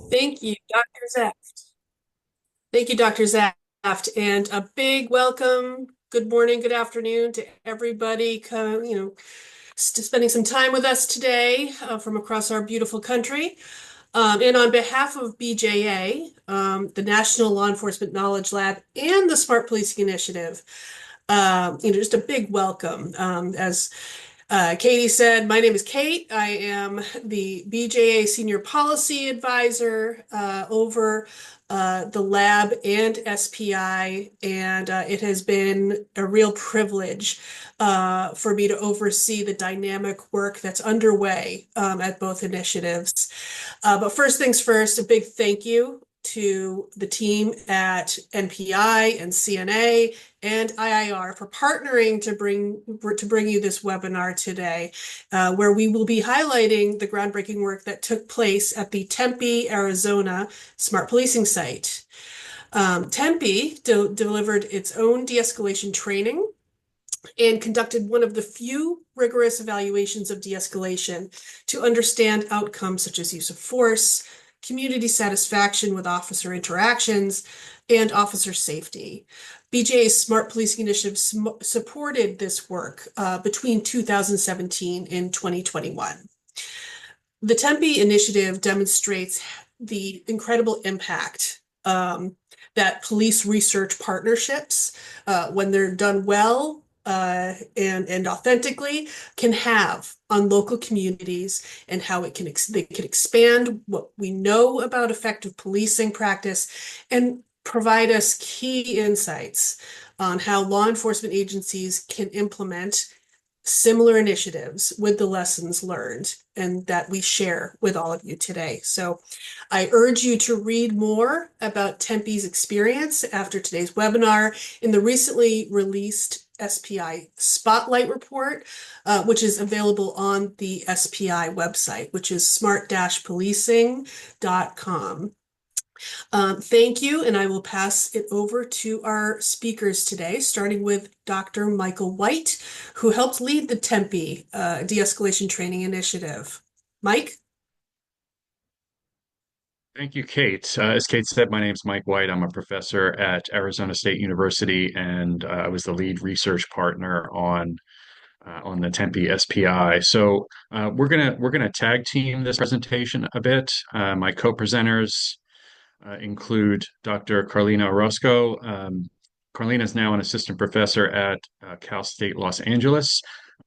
Thank you, Dr. Zaft. Thank you, Dr. Zaft, and a big welcome. Good morning, good afternoon to everybody, spending some time with us today from across our beautiful country. And on behalf of BJA, the National Law Enforcement Knowledge Lab, and the Smart Policing Initiative, just a big welcome. As Katie said, my name is Kate. I am the BJA Senior Policy Advisor over the lab and SPI, and it has been a real privilege for me to oversee the dynamic work that's underway at both initiatives. But first things first, a big thank you to the team at NPI and CNA and IIR for partnering to bring you this webinar today, where we will be highlighting the groundbreaking work that took place at the Tempe, Arizona Smart Policing Site. Tempe delivered its own de-escalation training and conducted one of the few rigorous evaluations of de-escalation to understand outcomes such as use of force, community satisfaction with officer interactions, and officer safety. BJ's Smart Policing Initiative supported this work between 2017 and 2021. The Tempe Initiative demonstrates the incredible impact that police research partnerships, when they're done well, and authentically, can have on local communities, and how they can expand what we know about effective policing practice and provide us key insights on how law enforcement agencies can implement similar initiatives with the lessons learned and that we share with all of you today. So I urge you to read more about Tempe's experience after today's webinar in the recently released SPI Spotlight Report, which is available on the SPI website, which is smart-policing.com. Thank you, and I will pass it over to our speakers today, starting with Dr. Michael White, who helped lead the Tempe de-escalation training initiative. Mike? Thank you, Kate. As Kate said, my name is Mike White. I'm a professor at Arizona State University, and I was the lead research partner on the Tempe SPI. So we're gonna tag team this presentation a bit. My co-presenters include Dr. Carlena Orosco. Carlena is now an assistant professor at Cal State Los Angeles.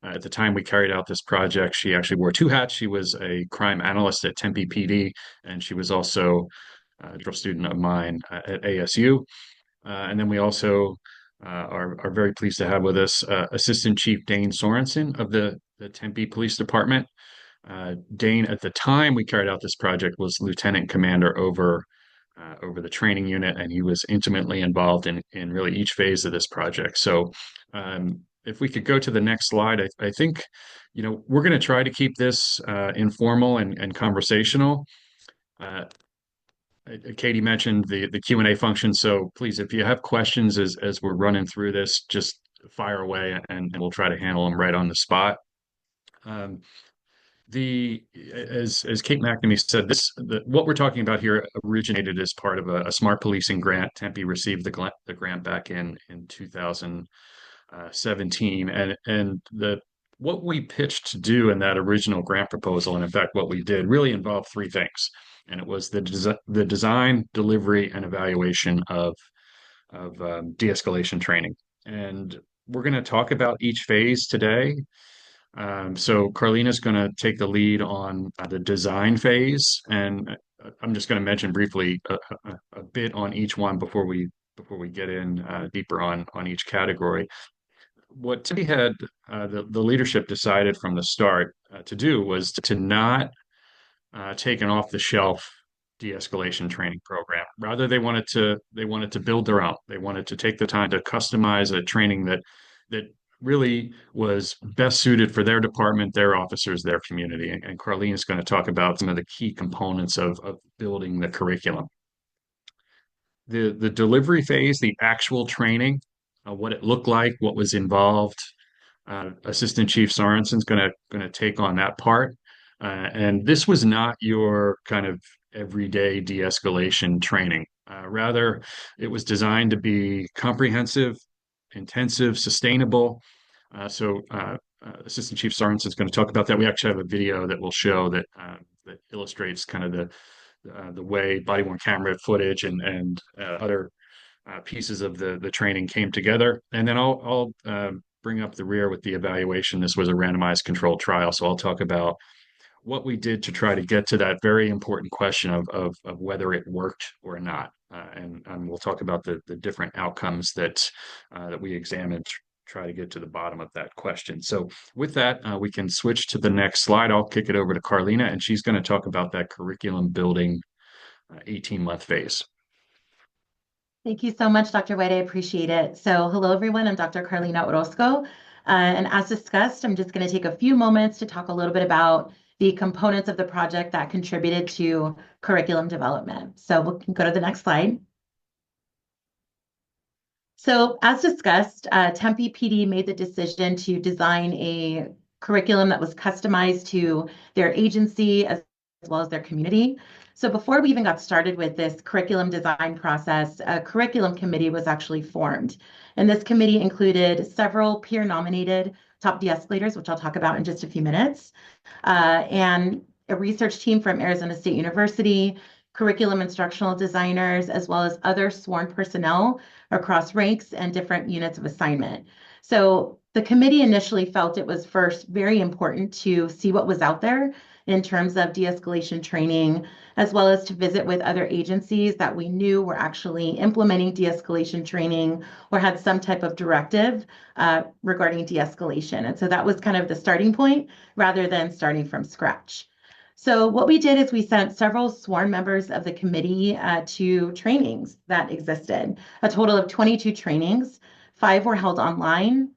At the time we carried out this project, she actually wore two hats. She was a crime analyst at Tempe PD, and she was also a doctoral student of mine at ASU. And then we also are very pleased to have with us Assistant Chief Dane Sorensen of the Tempe Police Department. Dane, at the time we carried out this project, was lieutenant commander over the training unit, and he was intimately involved in really each phase of this project. So, if we could go to the next slide, I think, we're going to try to keep this informal and conversational. Uh, Katie mentioned the Q&A function, so please, if you have questions as we're running through this, just fire away and we'll try to handle them right on the spot. Um, the as Kate McNamee said, what we're talking about here originated as part of a smart policing grant. Tempe received the grant back in 2017, and the what we pitched to do in that original grant proposal, and in fact what we did, really involved three things, and it was the design, delivery, and evaluation of de-escalation training. And we're going to talk about each phase today. So Carlena's going to take the lead on the design phase, and I'm just going to mention briefly a bit on each one before we get in deeper on each category. What Timmy had the leadership decided from the start to do was to not take an off-the-shelf de-escalation training program. Rather, they wanted to build their own. They wanted to take the time to customize a training that really was best suited for their department, their officers, their community. And Carlene is going to talk about some of the key components of building the curriculum. The delivery phase, the actual training, what it looked like, what was involved. Assistant Chief Sorensen is going to take on that part. And this was not your kind of everyday de-escalation training. Rather, it was designed to be comprehensive, intensive, sustainable. Assistant Chief Sorensen is going to talk about that. We actually have a video that will show that illustrates kind of the way body-worn camera footage and other pieces of the training came together. And then I'll bring up the rear with the evaluation. This was a randomized controlled trial, so I'll talk about what we did to try to get to that very important question of whether it worked or not. And we'll talk about the different outcomes that we examined to try to get to the bottom of that question. So with that, we can switch to the next slide. I'll kick it over to Carlena, and she's going to talk about that curriculum building 18-month phase. Thank you so much, Dr. White. I appreciate it. So hello, everyone. I'm Dr. Carlena Orosco. And as discussed, I'm just going to take a few moments to talk a little bit about the components of the project that contributed to curriculum development. So we can go to the next slide. So as discussed, Tempe PD made the decision to design a curriculum that was customized to their agency as well as their community. So before we even got started with this curriculum design process, a curriculum committee was actually formed. And this committee included several peer-nominated top de-escalators, which I'll talk about in just a few minutes, and a research team from Arizona State University, curriculum instructional designers, as well as other sworn personnel across ranks and different units of assignment. So the committee initially felt it was first very important to see what was out there in terms of de-escalation training, as well as to visit with other agencies that we knew were actually implementing de-escalation training or had some type of directive regarding de-escalation. And so that was kind of the starting point rather than starting from scratch. So what we did is we sent several sworn members of the committee to trainings that existed, a total of 22 trainings. 5 were held online,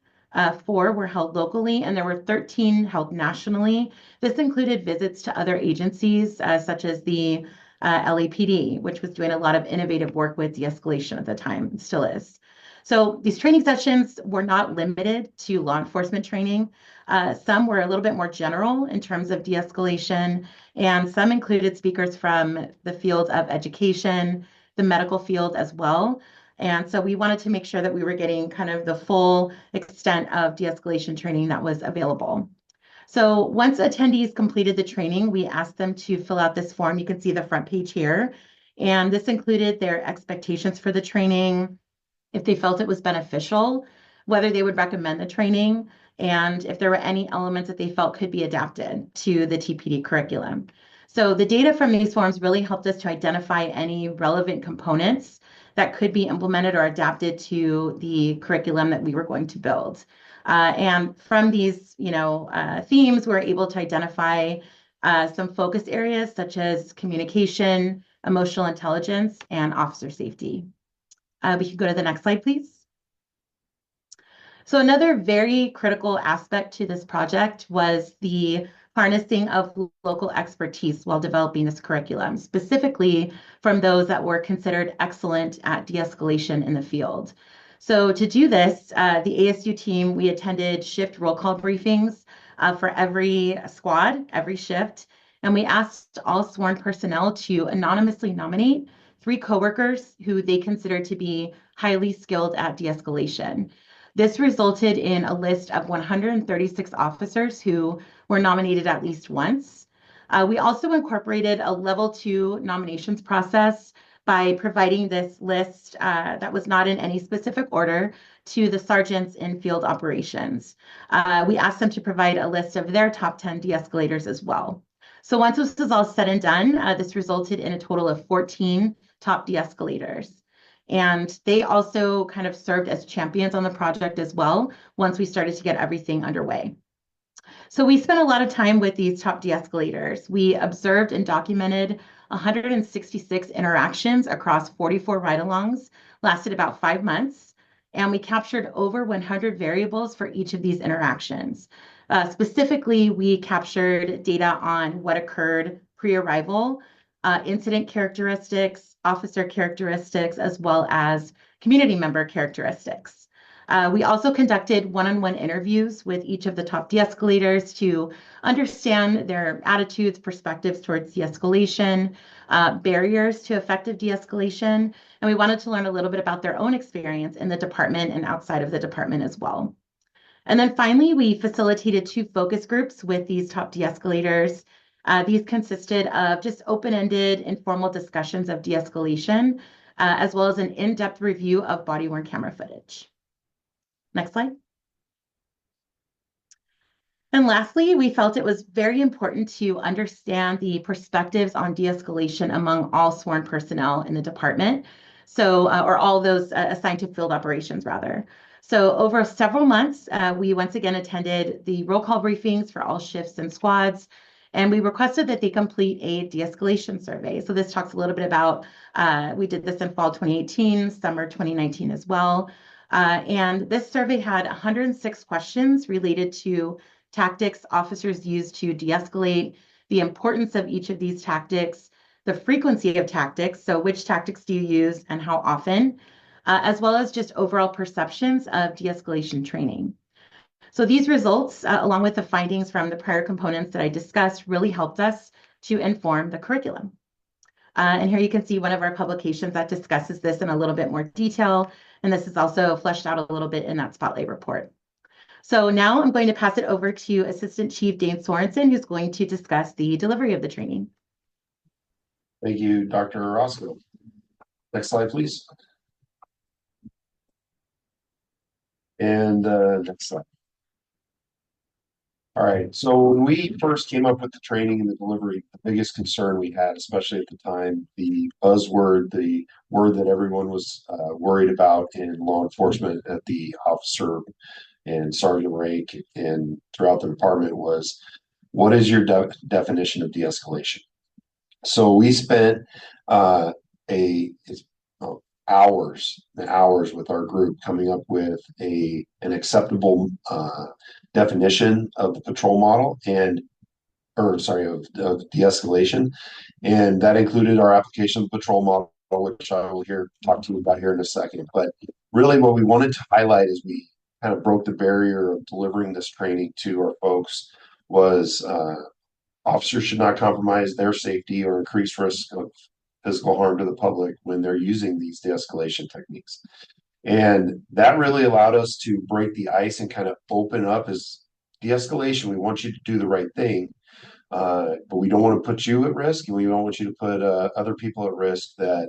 4 were held locally, and there were 13 held nationally. This included visits to other agencies, such as the LAPD, which was doing a lot of innovative work with de-escalation at the time, and still is. So these training sessions were not limited to law enforcement training. Some were a little bit more general in terms of de-escalation, and some included speakers from the field of education, the medical field as well. And so we wanted to make sure that we were getting kind of the full extent of de-escalation training that was available. So once attendees completed the training, we asked them to fill out this form. You can see the front page here. And this included their expectations for the training, if they felt it was beneficial, whether they would recommend the training, and if there were any elements that they felt could be adapted to the TPD curriculum. So the data from these forms really helped us to identify any relevant components that could be implemented or adapted to the curriculum that we were going to build. And from these, themes, we're able to identify some focus areas such as communication, emotional intelligence, and officer safety. We can go to the next slide, please. So another very critical aspect to this project was the harnessing of local expertise while developing this curriculum, specifically from those that were considered excellent at de-escalation in the field. So to do this, the ASU team, we attended shift roll call briefings for every squad, every shift, and we asked all sworn personnel to anonymously nominate 3 coworkers who they considered to be highly skilled at de-escalation. This resulted in a list of 136 officers who were nominated at least once. We also incorporated a level 2 nominations process by providing this list that was not in any specific order to the sergeants in field operations. We asked them to provide a list of their top 10 de-escalators as well. So once this was all said and done, this resulted in a total of 14 top de-escalators. And they also kind of served as champions on the project as well once we started to get everything underway. So we spent a lot of time with these top de-escalators. We observed and documented 166 interactions across 44 ride-alongs, lasted about 5 months, and we captured over 100 variables for each of these interactions. Specifically, we captured data on what occurred pre-arrival, incident characteristics, officer characteristics, as well as community member characteristics. We also conducted one-on-one interviews with each of the top de-escalators to understand their attitudes, perspectives towards de-escalation, barriers to effective de-escalation, and we wanted to learn a little bit about their own experience in the department and outside of the department as well. And then finally, we facilitated 2 focus groups with these top de-escalators. These consisted of just open-ended, informal discussions of de-escalation, as well as an in-depth review of body-worn camera footage. Next slide. And lastly, we felt it was very important to understand the perspectives on de-escalation among all sworn personnel in the department. So, or all those assigned to field operations, rather. So over several months, we once again attended the roll call briefings for all shifts and squads, and we requested that they complete a de-escalation survey. So this talks a little bit about, we did this in fall 2018, summer 2019 as well. And this survey had 106 questions related to tactics officers use to de-escalate, the importance of each of these tactics, the frequency of tactics, so which tactics do you use and how often, as well as just overall perceptions of de-escalation training. So these results, along with the findings from the prior components that I discussed, really helped us to inform the curriculum. And here you can see one of our publications that discusses this in a little bit more detail, and this is also fleshed out a little bit in that spotlight report. So now I'm going to pass it over to Assistant Chief Dane Sorensen, who's going to discuss the delivery of the training. Thank you, Dr. Orosco. Next slide, please. And next slide. All right, so when we first came up with the training and the delivery, the biggest concern we had, especially at the time, the buzzword, the word that everyone was worried about in law enforcement at the officer and sergeant rank and throughout the department was, what is your definition of de-escalation? So we spent hours and hours with our group coming up with an acceptable definition of the patrol model of de-escalation, and that included our application of the patrol model, which I will talk to you about here in a second. But really, what we wanted to highlight as we kind of broke the barrier of delivering this training to our folks was officers should not compromise their safety or increase risk of physical harm to the public when they're using these de-escalation techniques. And that really allowed us to break the ice and kind of open up as de-escalation. We want you to do the right thing, but we don't want to put you at risk, and we don't want you to put other people at risk that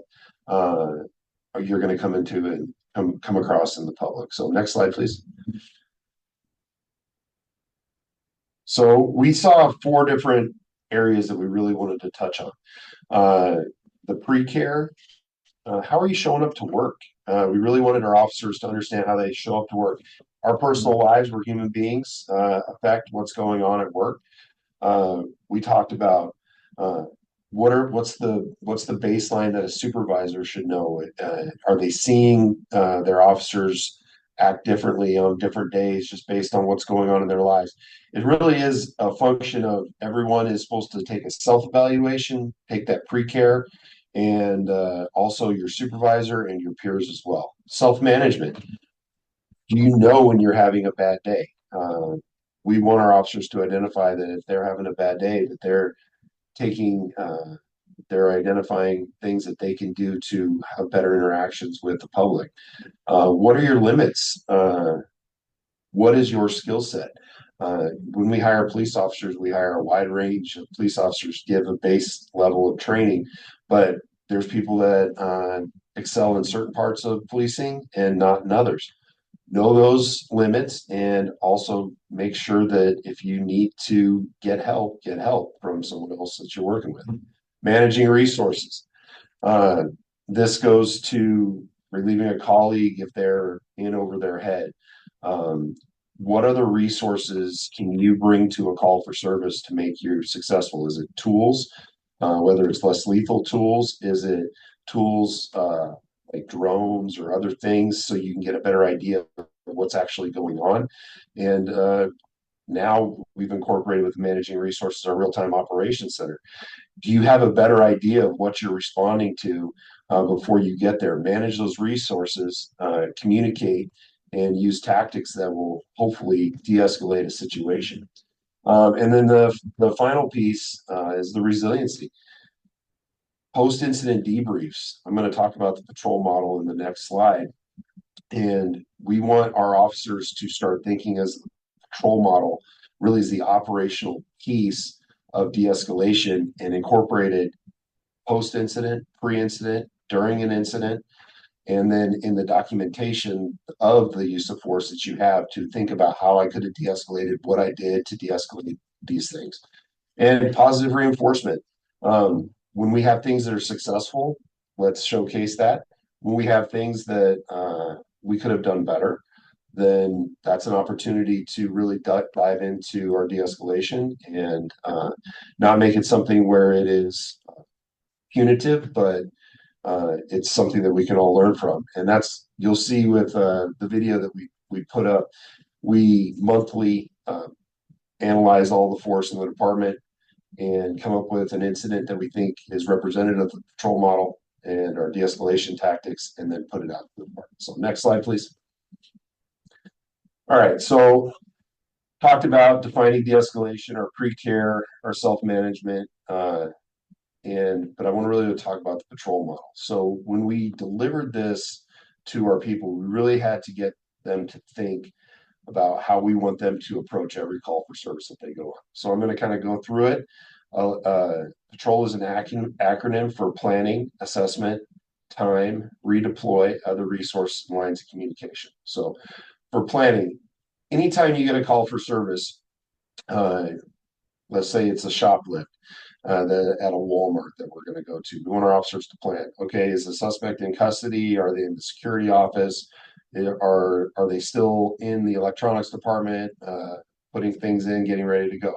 you're going to come into and come across in the public. So next slide, please. So we saw 4 different areas that we really wanted to touch on. The pre-care, how are you showing up to work? We really wanted our officers to understand how they show up to work. Our personal lives, we're human beings, affect what's going on at work. We talked about what's the baseline that a supervisor should know? Are they seeing their officers act differently on different days just based on what's going on in their lives? It really is a function of everyone is supposed to take a self-evaluation, take that pre-care, and also your supervisor and your peers as well. Self-management. Do you know when you're having a bad day? We want our officers to identify that if they're having a bad day, that they're identifying things that they can do to have better interactions with the public. What are your limits? What is your skill set? When we hire police officers, we hire a wide range of police officers, give a base level of training, but there's people that excel in certain parts of policing and not in others. Know those limits, and also make sure that if you need to get help from someone else that you're working with. Managing resources. This goes to relieving a colleague if they're in over their head. What other resources can you bring to a call for service to make you successful? Is it tools, whether it's less lethal tools? Is it tools like drones or other things so you can get a better idea of what's actually going on? And now we've incorporated with managing resources our real-time operations center. Do you have a better idea of what you're responding to before you get there? Manage those resources, communicate, and use tactics that will hopefully de-escalate a situation. And then the final piece is the resiliency. Post-incident debriefs. I'm going to talk about the patrol model in the next slide. And we want our officers to start thinking as the patrol model really is the operational piece of de-escalation and incorporated post-incident, pre-incident, during an incident, and then in the documentation of the use of force that you have to think about how I could have de-escalated, what I did to de-escalate these things. And positive reinforcement. When we have things that are successful, let's showcase that. When we have things that we could have done better, then that's an opportunity to really dive into our de-escalation and not make it something where it is punitive, but it's something that we can all learn from. And that's, you'll see with the video that we put up, we monthly analyze all the force in the department and come up with an incident that we think is representative of the patrol model and our de-escalation tactics, and then put it out to the department. So next slide, please. All right, so talked about defining de-escalation, our pre-care, our self-management, but I want to really talk about the patrol model. So when we delivered this to our people, we really had to get them to think about how we want them to approach every call for service that they go on. So I'm going to kind of go through it. Patrol is an acronym for planning, assessment, time, redeploy, other resources, and lines of communication. So for planning, anytime you get a call for service, let's say it's a shoplift at a Walmart that we're going to go to. We want our officers to plan. Okay, is the suspect in custody? Are they in the security office? Are they still in the electronics department, putting things in, getting ready to go?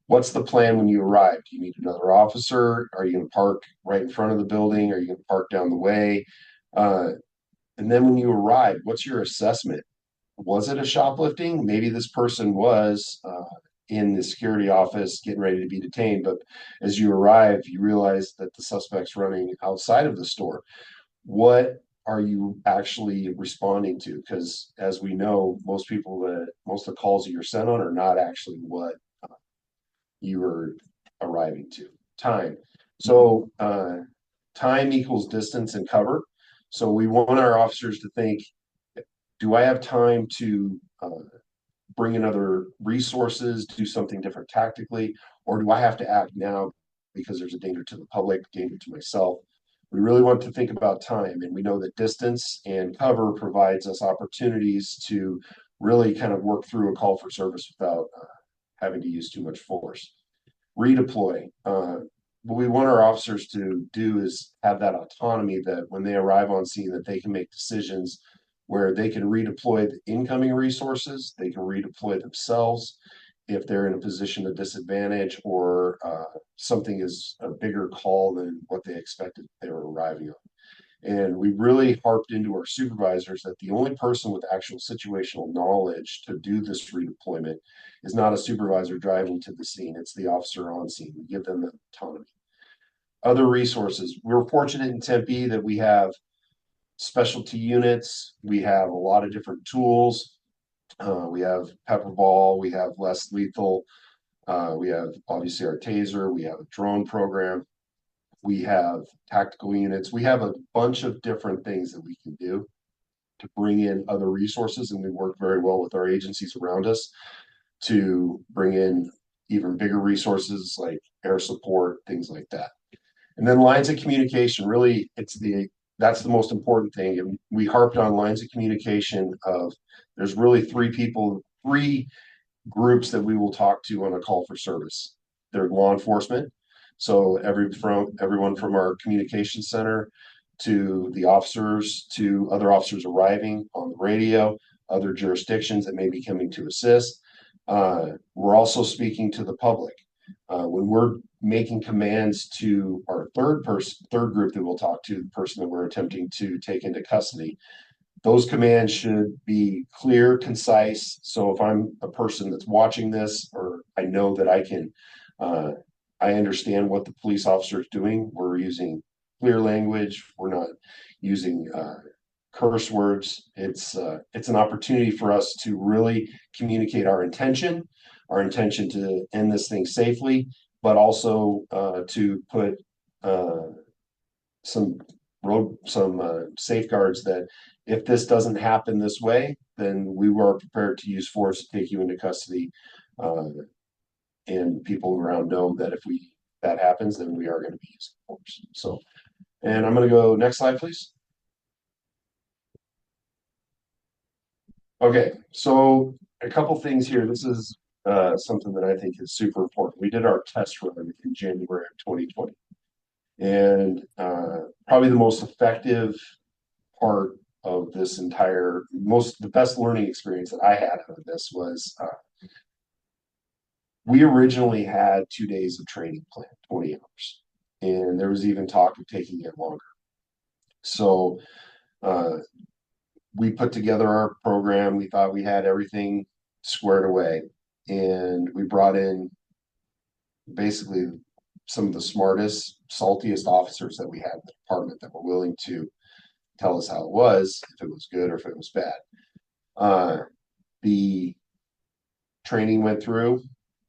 What's the plan when you arrive? Do you need another officer? Are you going to park right in front of the building? Are you going to park down the way? And then when you arrive, what's your assessment? Was it a shoplifting? Maybe this person was in the security office getting ready to be detained, but as you arrive, you realize that the suspect's running outside of the store. What are you actually responding to? Because as we know, most of the calls that you're sent on are not actually what you were arriving to. Time. So time equals distance and cover. So we want our officers to think, do I have time to bring in other resources, do something different tactically, or do I have to act now because there's a danger to the public, danger to myself? We really want to think about time, and we know that distance and cover provides us opportunities to really kind of work through a call for service without having to use too much force. Redeploy. What we want our officers to do is have that autonomy that when they arrive on scene that they can make decisions where they can redeploy the incoming resources, they can redeploy themselves if they're in a position of disadvantage or something is a bigger call than what they expected they were arriving on. And we really harped into our supervisors that the only person with actual situational knowledge to do this redeployment is not a supervisor driving to the scene, it's the officer on scene. We give them the autonomy. Other resources. We're fortunate in Tempe that we have specialty units. We have a lot of different tools. We have pepper ball. We have less lethal. We have obviously our taser. We have a drone program. We have tactical units. We have a bunch of different things that we can do to bring in other resources. And we work very well with our agencies around us to bring in even bigger resources like air support, things like that. And then lines of communication, really, that's the most important thing. And we harped on lines of communication of there's really three groups that we will talk to on a call for service. They're law enforcement. So everyone from our communication center to the officers to other officers arriving on the radio, other jurisdictions that may be coming to assist. We're also speaking to the public. When we're making commands to our third group that we'll talk to, the person that we're attempting to take into custody, those commands should be clear, concise. So if I'm a person that's watching this, or I know that I understand what the police officer is doing, we're using clear language. We're not using curse words. It's an opportunity for us to really communicate our intention to end this thing safely, but also to put some safeguards that if this doesn't happen this way, then we were prepared to use force to take you into custody. And people around know that if that happens, then we are going to be using force. So, and I'm going to go next slide, please. Okay, so a couple things here. This is something that I think is super important. We did our test run in January of 2020. And probably the most effective part of this the best learning experience that I had out of this was we originally had 2 days of training planned, 20 hours. And there was even talk of taking it longer. So we put together our program. We thought we had everything squared away. And we brought in basically some of the smartest, saltiest officers that we had in the department that were willing to tell us how it was, if it was good or if it was bad. The training went through,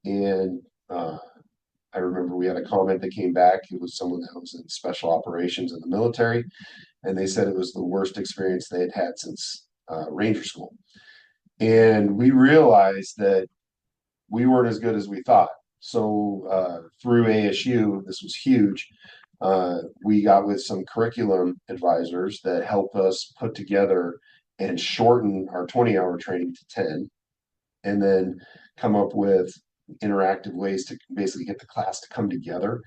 and I remember we had a comment that came back. It was someone that was in special operations in the military, and they said it was the worst experience they had had since Ranger School. And we realized that we weren't as good as we thought. So through ASU, this was huge. We got with some curriculum advisors that helped us put together and shorten our 20-hour training to 10, and then come up with interactive ways to basically get the class to come together.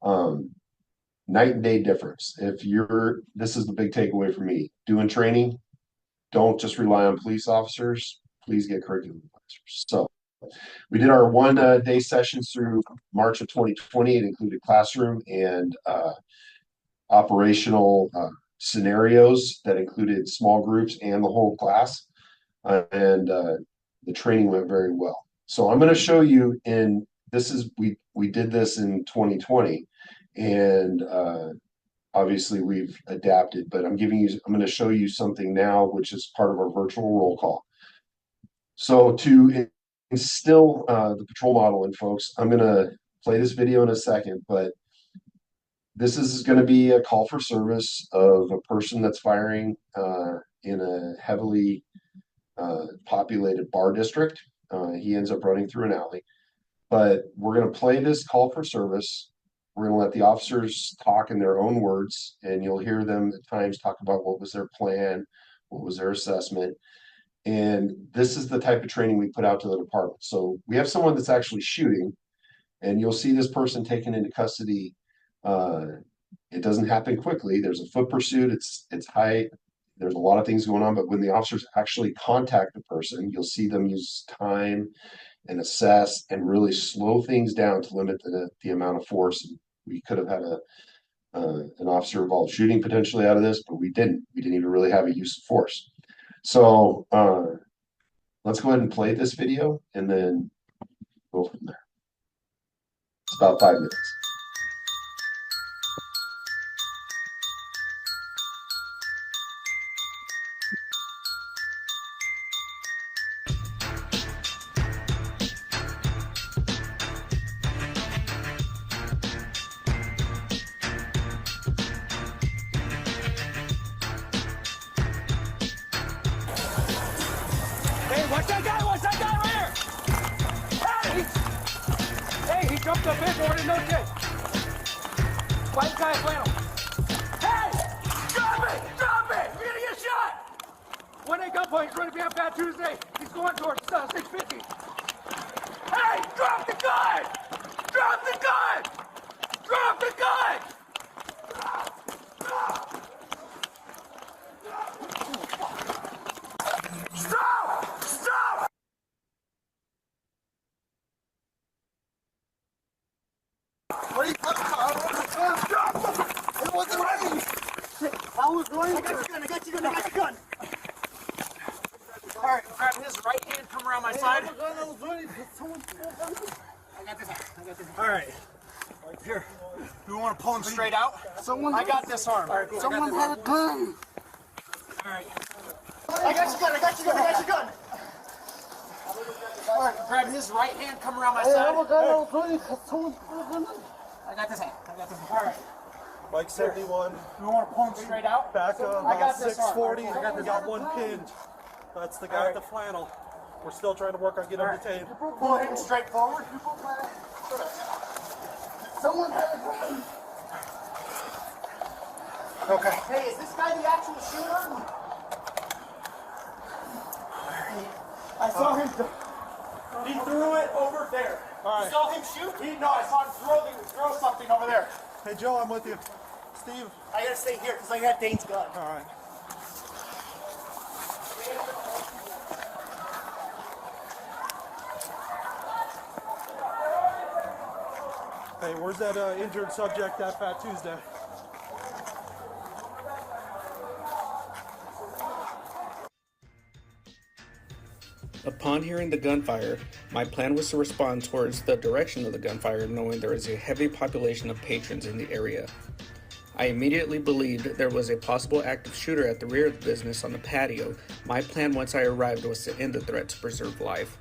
Night and day difference. This is the big takeaway for me. Doing training, don't just rely on police officers. Please get curriculum advisors. So we did our 1 day sessions through March of 2020. It included classroom and operational scenarios that included small groups and the whole class. And the training went very well. So I'm going to show you we did this in 2020, and obviously we've adapted, but I'm going to show you something now, which is part of our virtual roll call. So to instill the patrol model in folks, I'm going to play this video in a second, but this is going to be a call for service of a person that's firing in a heavily populated bar district. He ends up running through an alley, but we're going to play this call for service. We're going to let the officers talk in their own words, and you'll hear them at times talk about what was their plan, what was their assessment. And this is the type of training we put out to the department. So we have someone that's actually shooting, and you'll see this person taken into custody. It doesn't happen quickly. There's a foot pursuit. It's high. There's a lot of things going on, but when the officers actually contact the person, you'll see them use time and assess and really slow things down to limit the amount of force. We could have had an officer involved shooting potentially out of this, but we didn't. We didn't even really have a use of force. So let's go ahead and play this video and then go from there. It's about 5 minutes. Watch that guy right here! Hey, he jumped up inboard in no kick. White guy flannel. Hey! Drop it! You're gonna get shot! 1-8 gunpoint, he's running behind Pat Tuesday. He's going towards 650. Hey! Drop the gun! Drop the gun! Drop the gun! Stop! What are you talking about? It wasn't running. I was running. I got your gun. All right, grab his right hand, come around my side. I was running. I got this. All right. Here. Do you want to pull him straight out? Someone I got this arm. All right, cool. Someone had a gun. All right. I got your gun. I got your gun. I got your gun. All right, grab his right hand. Come around my side. I got this hand. I got this hand. All right. Mike 71. You want to pull him straight out? Back of I got this 640. arm. I got this got arm. one pinned. That's the guy with the flannel. We're still trying to work on getting him detained. Pull him straight forward. Someone. Okay. Hey, is this guy the actual shooter? I saw him. He threw it over there. All right. You saw him shoot? No, I saw him throw something over there. Hey, Joe, I'm with you. Steve. I gotta stay here because I got Dane's gun. All right. Hey, where's that injured subject at Fat Tuesday? Upon hearing the gunfire, my plan was to respond towards the direction of the gunfire, knowing there is a heavy population of patrons in the area. I immediately believed there was a possible active shooter at the rear of the business on the patio. My plan once I arrived was to end the threat to preserve life.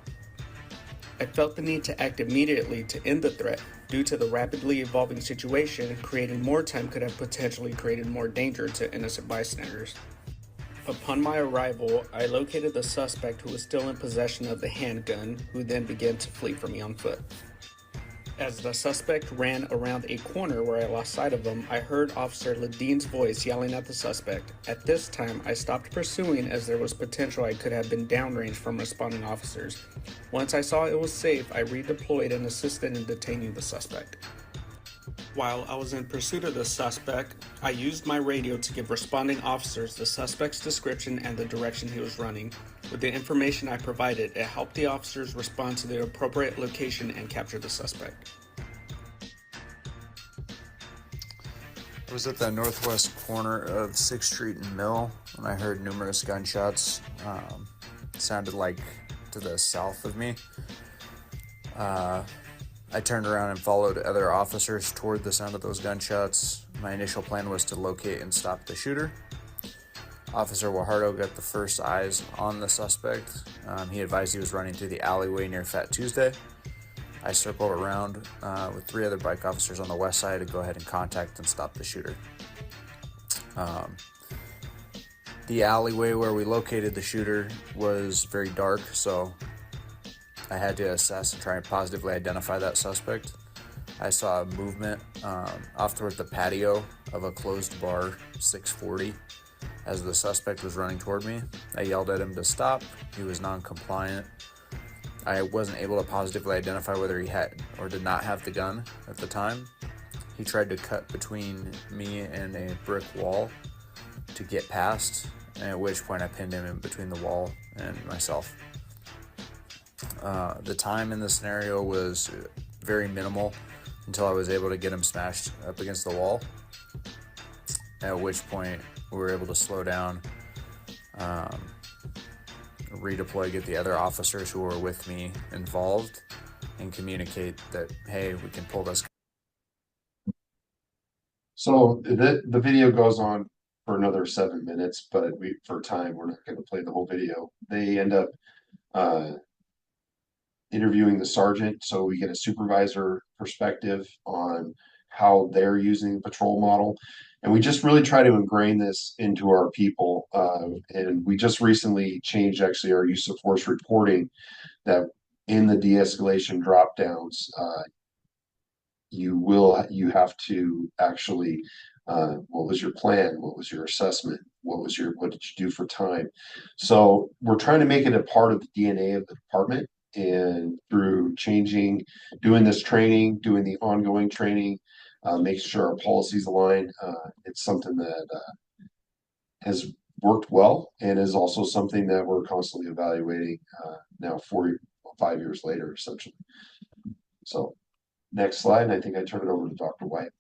I felt the need to act immediately to end the threat due to the rapidly evolving situation. Creating more time could have potentially created more danger to innocent bystanders. Upon my arrival, I located the suspect who was still in possession of the handgun, who then began to flee from me on foot. As the suspect ran around a corner where I lost sight of him, I heard Officer Ladine's voice yelling at the suspect. At this time, I stopped pursuing as there was potential I could have been downrange from responding officers. Once I saw it was safe, I redeployed and assisted in detaining the suspect. While I was in pursuit of the suspect, I used my radio to give responding officers the suspect's description and the direction he was running. With the information I provided, it helped the officers respond to the appropriate location and capture the suspect. I was at the northwest corner of 6th Street and Mill when I heard numerous gunshots. It sounded like to the south of me. I turned around and followed other officers toward the sound of those gunshots. My initial plan was to locate and stop the shooter. Officer Guajardo got the first eyes on the suspect. He advised he was running through the alleyway near Fat Tuesday. I circled around with 3 other bike officers on the west side to go ahead and contact and stop the shooter. The alleyway where we located the shooter was very dark, so I had to assess and try and positively identify that suspect. I saw a movement off toward the patio of a closed bar, 640, as the suspect was running toward me. I yelled at him to stop. He was non-compliant. I wasn't able to positively identify whether he had or did not have the gun at the time. He tried to cut between me and a brick wall to get past, at which point I pinned him in between the wall and myself. The time in the scenario was very minimal until I was able to get him smashed up against the wall, at which point we were able to slow down, redeploy, get the other officers who were with me involved, and communicate that, hey, we can pull this. So the video goes on for another 7 minutes, but for time, we're not going to play the whole video. They end up interviewing the sergeant, so we get a supervisor perspective on how they're using the patrol model. And we just really try to ingrain this into our people. And we just recently changed actually our use of force reporting, that in the de-escalation drop downs, you have to actually, what was your plan? What was your assessment? What did you do for time? So we're trying to make it a part of the DNA of the department. And through doing this training, doing the ongoing training, making sure our policies align, it's something that has worked well, and is also something that we're constantly evaluating now 5 years later, essentially. So next slide, and I think I turn it over to Dr. White.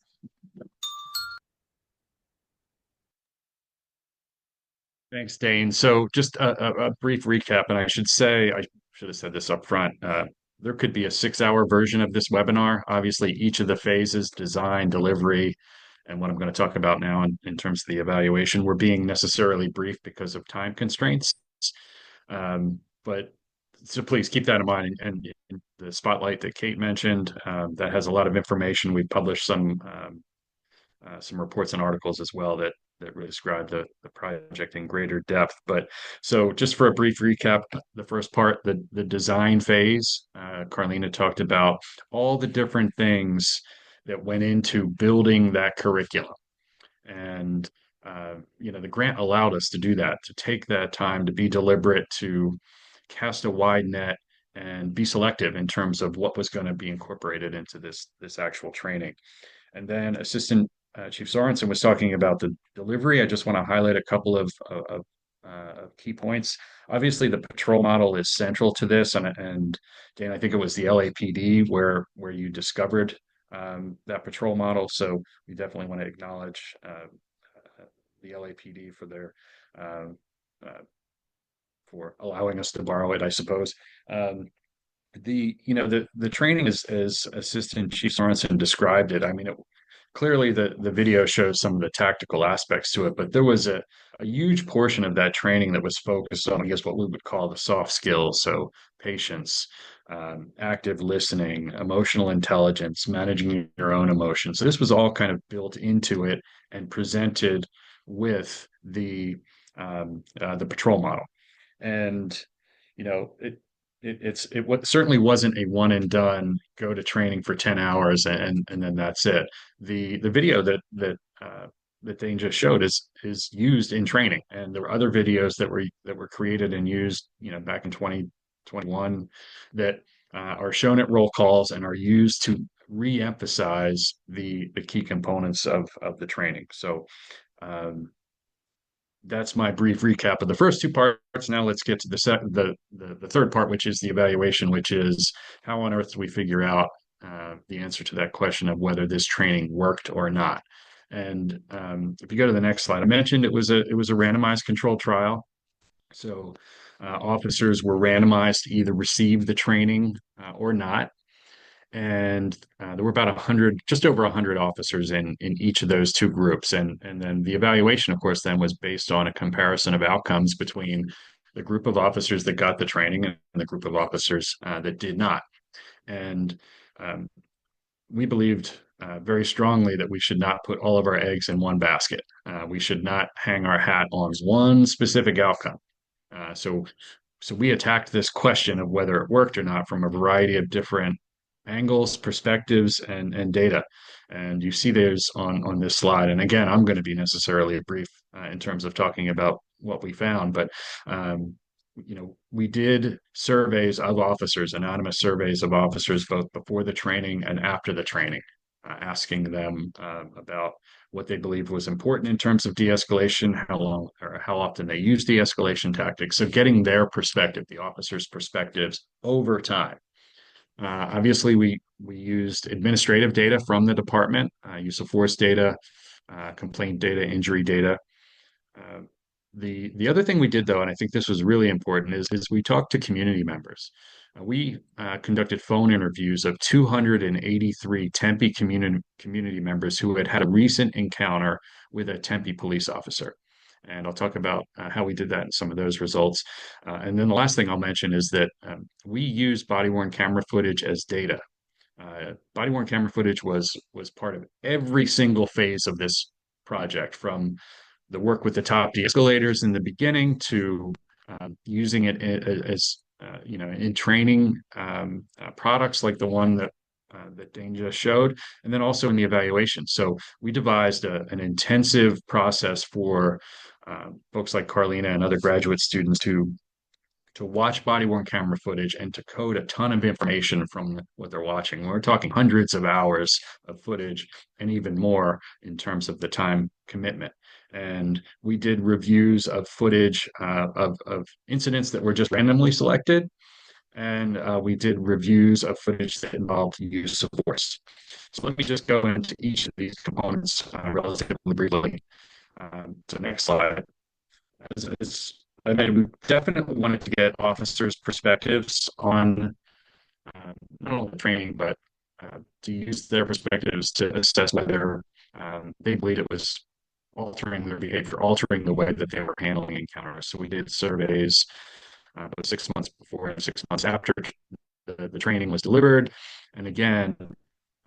Thanks, Dane. So just a brief recap, and I should have said this up front. There could be a 6-hour version of this webinar. Obviously, each of the phases, design, delivery, and what I'm going to talk about now in terms of the evaluation were being necessarily brief because of time constraints. But so please keep that in mind. And the spotlight that Kate mentioned, that has a lot of information. We've published some reports and articles as well that really describe the project in greater depth. But so just for a brief recap, the first part, the design phase, Carlena talked about all the different things that went into building that curriculum. And the grant allowed us to do that, to take that time to be deliberate, to cast a wide net and be selective in terms of what was going to be incorporated into this actual training. And then Assistant Chief Sorensen was talking about the delivery. I just want to highlight a couple of key points. Obviously, the patrol model is central to this, and Dane, I think it was the LAPD where you discovered that patrol model. So we definitely want to acknowledge the LAPD for their uh, for allowing us to borrow it, I suppose. The training is as Assistant Chief Sorensen described it. I mean, clearly the video shows some of the tactical aspects to it, but there was a huge portion of that training that was focused on, I guess, what we would call the soft skills. So patience, active listening, emotional intelligence, managing your own emotions. So this was all kind of built into it and presented with the patrol model. And it certainly wasn't a one and done, go to training for 10 hours and then that's it. The video that Dane just showed is used in training, and there were other videos that were created and used back in 2021 that are shown at roll calls and are used to re-emphasize the key components of the training. So that's my brief recap of the first two parts. Now let's get to the third part, which is the evaluation, which is how on earth do we figure out the answer to that question of whether this training worked or not. And if you go to the next slide, I mentioned it was a randomized controlled trial. So officers were randomized to either receive the training or not. And there were about 100, just over 100 officers in each of those two groups. And then the evaluation, of course, then was based on a comparison of outcomes between the group of officers that got the training and the group of officers that did not. And we believed very strongly that we should not put all of our eggs in one basket. We should not hang our hat on one specific outcome. So we attacked this question of whether it worked or not from a variety of different angles, perspectives, and data. And you see those on this slide. And again, I'm going to be necessarily brief in terms of talking about what we found, but we did surveys of officers, anonymous surveys of officers, both before the training and after the training, asking them about what they believed was important in terms of de-escalation, how long or how often they use de-escalation tactics. So getting their perspective, the officers' perspectives over time. Obviously, we used administrative data from the department, use of force data, complaint data, injury data. The other thing we did, though, and I think this was really important, is we talked to community members. We conducted phone interviews of 283 Tempe community members who had a recent encounter with a Tempe police officer. And I'll talk about how we did that and some of those results. And then the last thing I'll mention is that we use body-worn camera footage as data. Body-worn camera footage was part of every single phase of this project, from the work with the top de-escalators in the beginning to using it as in training products like the one that Dane just showed, and then also in the evaluation. So we devised an intensive process for folks like Carlena and other graduate students to watch body-worn camera footage and to code a ton of information from what they're watching. We're talking hundreds of hours of footage and even more in terms of the time commitment. And we did reviews of footage of incidents that were just randomly selected. And we did reviews of footage that involved use of force. So let me just go into each of these components relatively briefly. So next slide. I mean, we definitely wanted to get officers' perspectives on not only training, but to use their perspectives to assess whether They believed it was altering their behavior, altering the way that they were handling encounters. So we did surveys 6 months before and 6 months after the training was delivered. And again,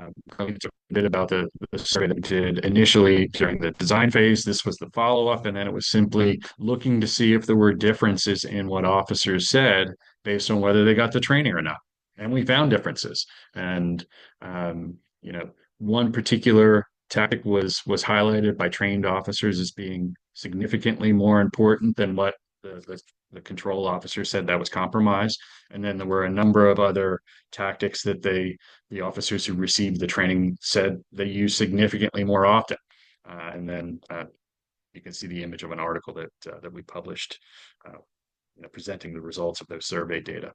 a bit about the survey that we did initially during the design phase. This was the follow-up, and then it was simply looking to see if there were differences in what officers said based on whether they got the training or not. And we found differences. And you know, one particular tactic was highlighted by trained officers as being significantly more important than what the control officer said that was compromised. And then there were a number of other tactics that the officers who received the training said they use significantly more often. And then you can see the image of an article that we published, presenting the results of those survey data.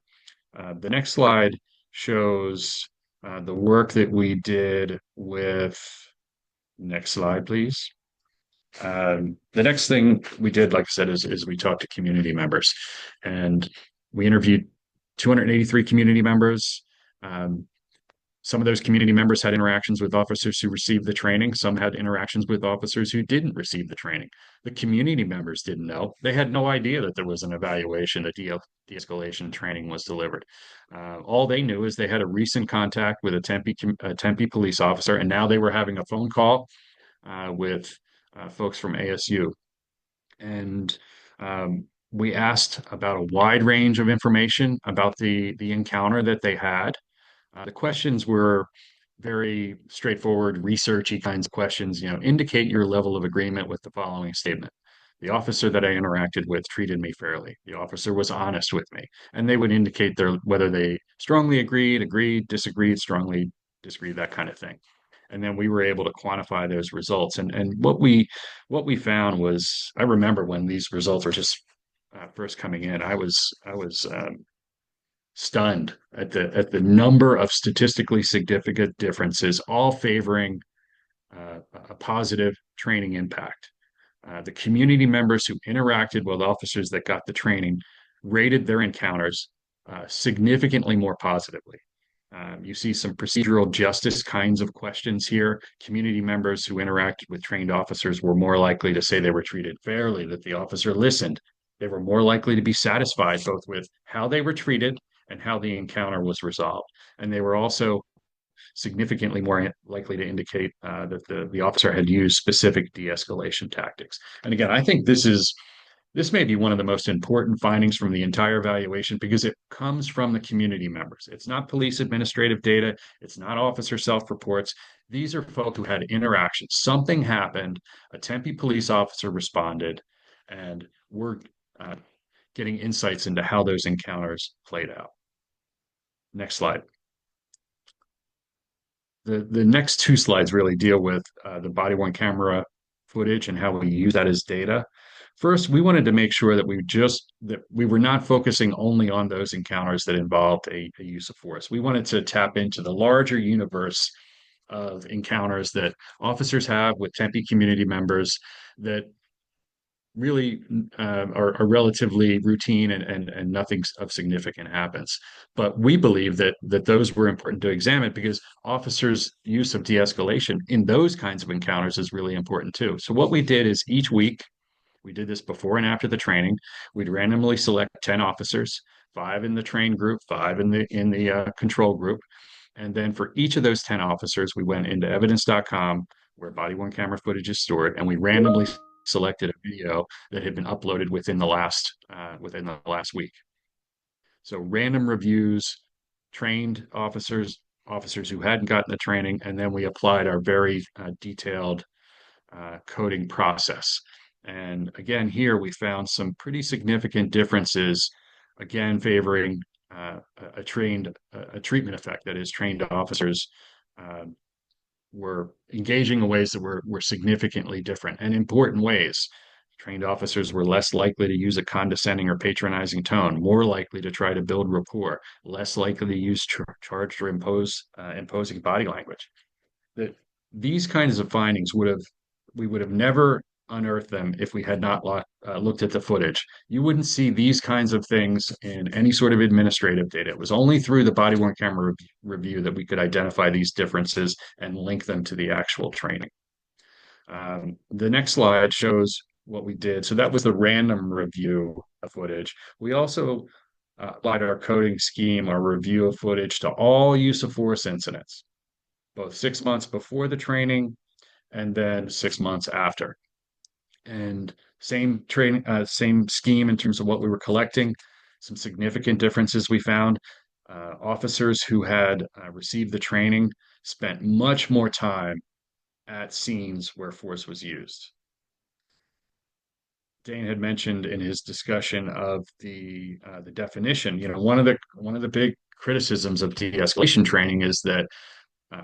The next slide shows the work that we did with. Next slide, please. The next thing we did, like I said, is we talked to community members, and we interviewed 283 community members. Some of those community members had interactions with officers who received the training. Some had interactions with officers who didn't receive the training. The community members didn't know. They had no idea that there was an evaluation, that de-escalation training was delivered. All they knew is they had a recent contact with a Tempe police officer, and now they were having a phone call with folks from ASU. And we asked about a wide range of information about the encounter that they had. The questions were very straightforward, researchy kinds of questions. Indicate your level of agreement with the following statement. The officer that I interacted with treated me fairly. The officer was honest with me. And they would indicate whether they strongly agreed, disagreed, strongly disagreed, that kind of thing. And then we were able to quantify those results. And what we found was, I remember when these results were just first coming in, I was stunned at the number of statistically significant differences, all favoring a positive training impact. The community members who interacted with officers that got the training rated their encounters significantly more positively. You see some procedural justice kinds of questions here. Community members who interacted with trained officers were more likely to say they were treated fairly, that the officer listened. They were more likely to be satisfied both with how they were treated and how the encounter was resolved. And they were also significantly more likely to indicate that the officer had used specific de-escalation tactics. And again, I think this may be one of the most important findings from the entire evaluation because it comes from the community members. It's not police administrative data. It's not officer self-reports. These are folks who had interactions. Something happened. A Tempe police officer responded, and we're getting insights into how those encounters played out. Next slide. The next two slides really deal with the body-worn camera footage and how we use that as data. First, we wanted to make sure that we were not focusing only on those encounters that involved a use of force. We wanted to tap into the larger universe of encounters that officers have with Tempe community members that really are relatively routine and nothing of significant happens. But we believe that those were important to examine because officers' use of de-escalation in those kinds of encounters is really important too. So what we did is each week, we did this before and after the training, we'd randomly select 10 officers, 5 in the train group, 5 in the control group. And then for each of those 10 officers, we went into evidence.com where body-worn camera footage is stored, and we randomly selected a video that had been uploaded within the last week. So random reviews, trained officers who hadn't gotten the training, and then we applied our very detailed coding process. And again, here we found some pretty significant differences, again favoring a treatment effect, that is, trained officers were engaging in ways that were significantly different and important ways. Trained officers were less likely to use a condescending or patronizing tone, more likely to try to build rapport, less likely to use charged or imposing body language. That these kinds of findings we would have never unearthed them if we had not looked at the footage. You wouldn't see these kinds of things in any sort of administrative data. It was only through the body-worn camera review that we could identify these differences and link them to the actual training. The next slide shows what we did. So that was the random review of footage. We also applied our coding scheme, our review of footage to all use of force incidents, both 6 months before the training and then 6 months after. And same scheme in terms of what we were collecting. Some significant differences we found. Officers who had received the training spent much more time at scenes where force was used. Dane had mentioned in his discussion of the definition. One of the big criticisms of de-escalation training is that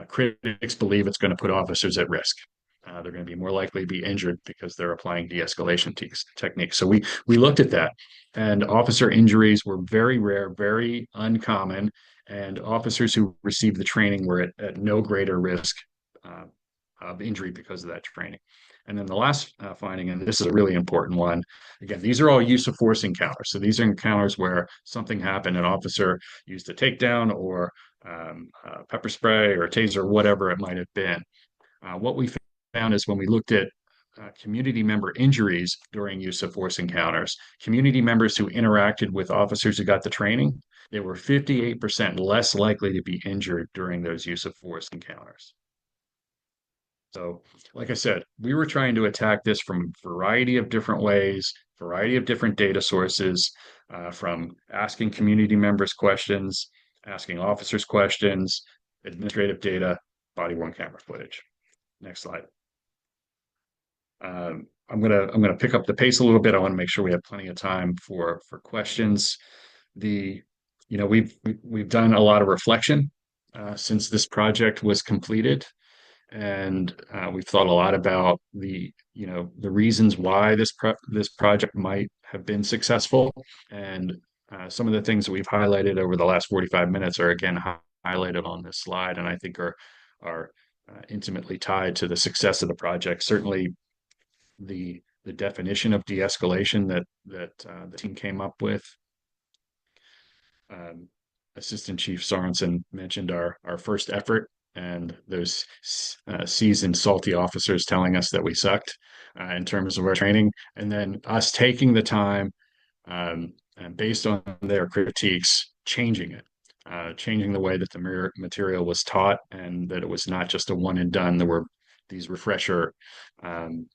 critics believe it's going to put officers at risk. They're going to be more likely to be injured because they're applying de-escalation techniques. So we looked at that, and officer injuries were very rare, very uncommon, and officers who received the training were at no greater risk uh, of injury because of that training. And then the last finding, and this is a really important one, again, these are all use of force encounters. So these are encounters where something happened, an officer used a takedown or pepper spray or taser, whatever it might have been. What we found is when we looked at community member injuries during use of force encounters, community members who interacted with officers who got the training, they were 58% less likely to be injured during those use of force encounters. So, like I said, we were trying to attack this from a variety of different ways, variety of different data sources, from asking community members questions, asking officers questions, administrative data, body-worn camera footage. Next slide. I'm gonna pick up the pace a little bit. I want to make sure we have plenty of time for questions. We've done a lot of reflection since this project was completed. And we've thought a lot about the reasons why this project might have been successful, and some of the things that we've highlighted over the last 45 minutes are again highlighted on this slide, and I think are intimately tied to the success of the project. Certainly, the definition of de-escalation that the team came up with. Um, Assistant Chief Sorensen mentioned our first effort and those seasoned, salty officers telling us that we sucked in terms of our training, and then us taking the time and based on their critiques, changing it, changing the way that the material was taught, and that it was not just a one and done. There were these refresher um,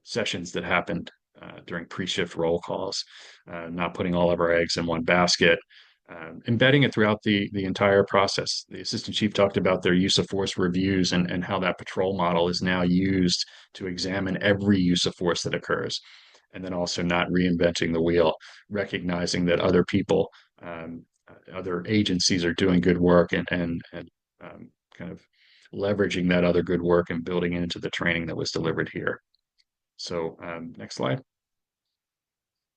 sessions that happened during pre-shift roll calls, not putting all of our eggs in one basket, embedding it throughout the entire process. The assistant chief talked about their use of force reviews and how that patrol model is now used to examine every use of force that occurs. And then also not reinventing the wheel, recognizing that other people, other agencies are doing good work and kind of leveraging that other good work and building it into the training that was delivered here. So next slide.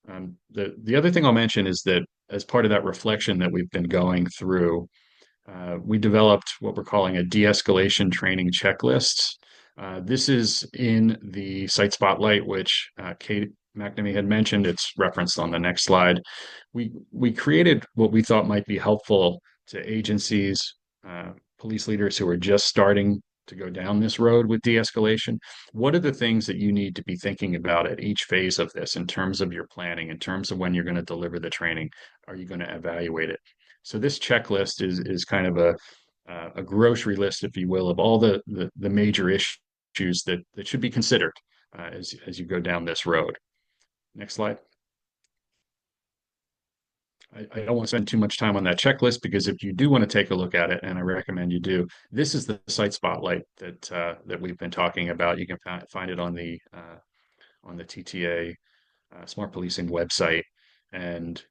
The other thing I'll mention is that as part of that reflection that we've been going through, we developed what we're calling a de-escalation training checklist. This is in the site spotlight, which Kate McNamee had mentioned. It's referenced on the next slide. We created what we thought might be helpful to agencies, police leaders who are just starting to go down this road with de-escalation. What are the things that you need to be thinking about at each phase of this in terms of your planning, in terms of when you're going to deliver the training? Are you going to evaluate it? So this checklist is kind of a grocery list, if you will, of all the major issues that should be considered as you go down this road. Next slide. I don't want to spend too much time on that checklist, because if you do want to take a look at it, and I recommend you do, this is the site spotlight that we've been talking about. You can find it on the TTA Smart Policing website, and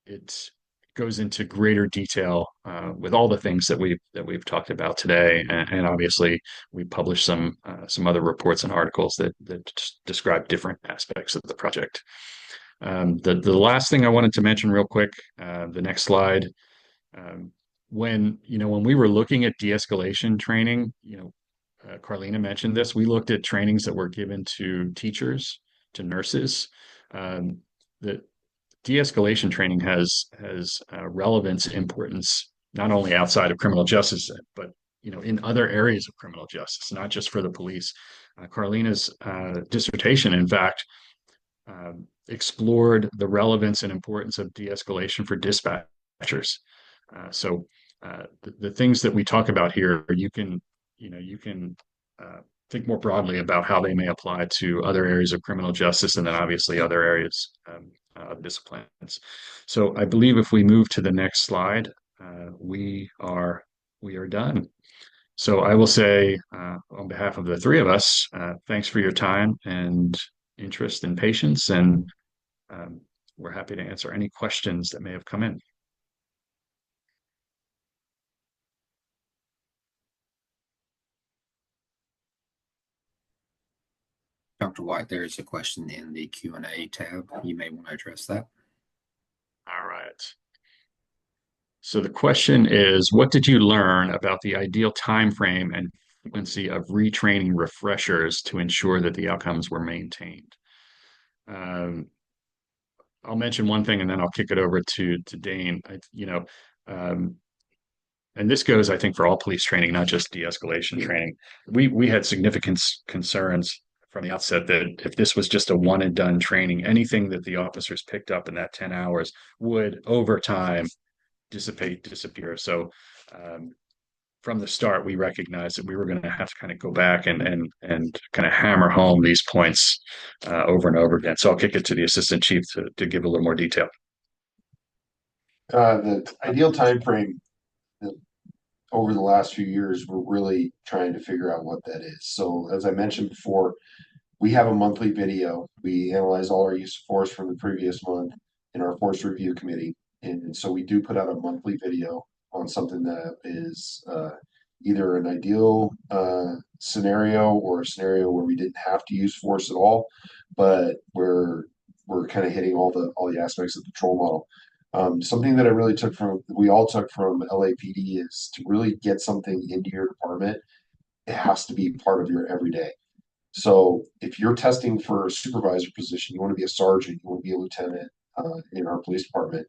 it goes into greater detail with all the things that we've talked about today, and obviously we published some other reports and articles that describe different aspects of the project. The last thing I wanted to mention real quick, the next slide, when we were looking at de-escalation training, Carlena mentioned this, we looked at trainings that were given to teachers, to nurses. The de-escalation training has relevance, importance, not only outside of criminal justice, but in other areas of criminal justice, not just for the police. Carlena's dissertation, in fact, explored the relevance and importance of de-escalation for dispatchers. The things that we talk about here, you can think more broadly about how they may apply to other areas of criminal justice, and then obviously other areas of disciplines. So I believe if we move to the next slide, we are done. So I will say, on behalf of the three of us, thanks for your time and interest and patience, and we're happy to answer any questions that may have come in. Dr. White, there is a question in the Q&A tab. You may want to address that. All right. So the question is, what did you learn about the ideal time frame and frequency of retraining refreshers to ensure that the outcomes were maintained? I'll mention one thing and then I'll kick it over to Dane. And this goes, I think, for all police training, not just de-escalation training. We had significant concerns from the outset that if this was just a one and done training, anything that the officers picked up in that 10 hours would over time disappear. So from the start, we recognized that we were going to have to kind of go back and kind of hammer home these points over and over again. So I'll kick it to the assistant chief to give a little more detail. The ideal time frame over the last few years, we're really trying to figure out what that is. So as I mentioned before, we have a monthly video. We analyze all our use of force from the previous month in our force review committee. And so we do put out a monthly video on something that is either an ideal scenario or a scenario where we didn't have to use force at all, but we're kind of hitting all the aspects of the patrol model. Something that we all took from LAPD is to really get something into your department, it has to be part of your everyday. So if you're testing for a supervisor position, you want to be a sergeant, you want to be a lieutenant in our police department,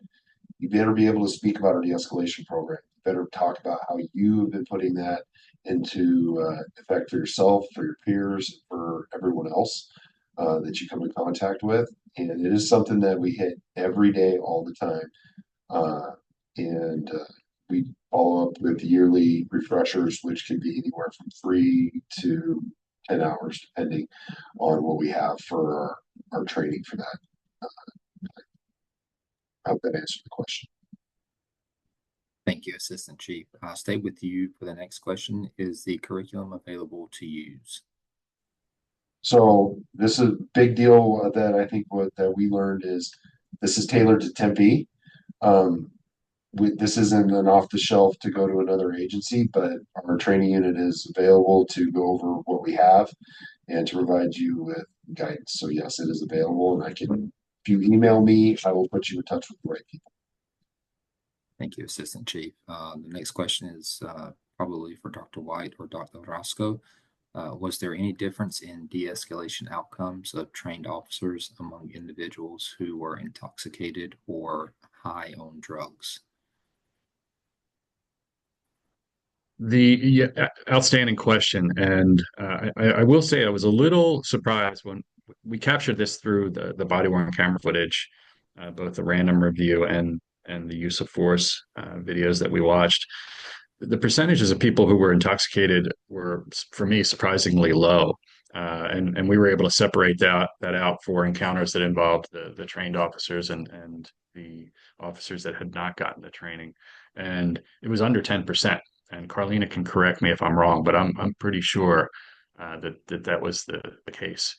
you better be able to speak about our de-escalation program. You better talk about how you have been putting that into effect for yourself, for your peers, for everyone else that you come in contact with. And it is something that we hit every day, all the time. We follow up with yearly refreshers, which can be anywhere from 3 to 10 hours, depending on what we have for our training for that. I hope that answered the question. Thank you, Assistant Chief. I'll stay with you for the next question. Is the curriculum available to use? So this is a big deal that I think that we learned is this is tailored to Tempe. This isn't an off-the-shelf to go to another agency, but our training unit is available to go over what we have and to provide you with guidance. So yes, it is available, and if you email me, I will put you in touch with the right people. Thank you, Assistant Chief. The next question is probably for Dr. White or Dr. Orosco. Was there any difference in de-escalation outcomes of trained officers among individuals who were intoxicated or high on drugs? Outstanding question. And I will say I was a little surprised when we captured this through the body-worn camera footage, both the random review and the use of force videos that we watched. The percentages of people who were intoxicated were, for me, surprisingly low. And we were able to separate that out for encounters that involved the trained officers and the officers that had not gotten the training. And it was under 10%. And Carlena can correct me if I'm wrong, but I'm pretty sure that was the case.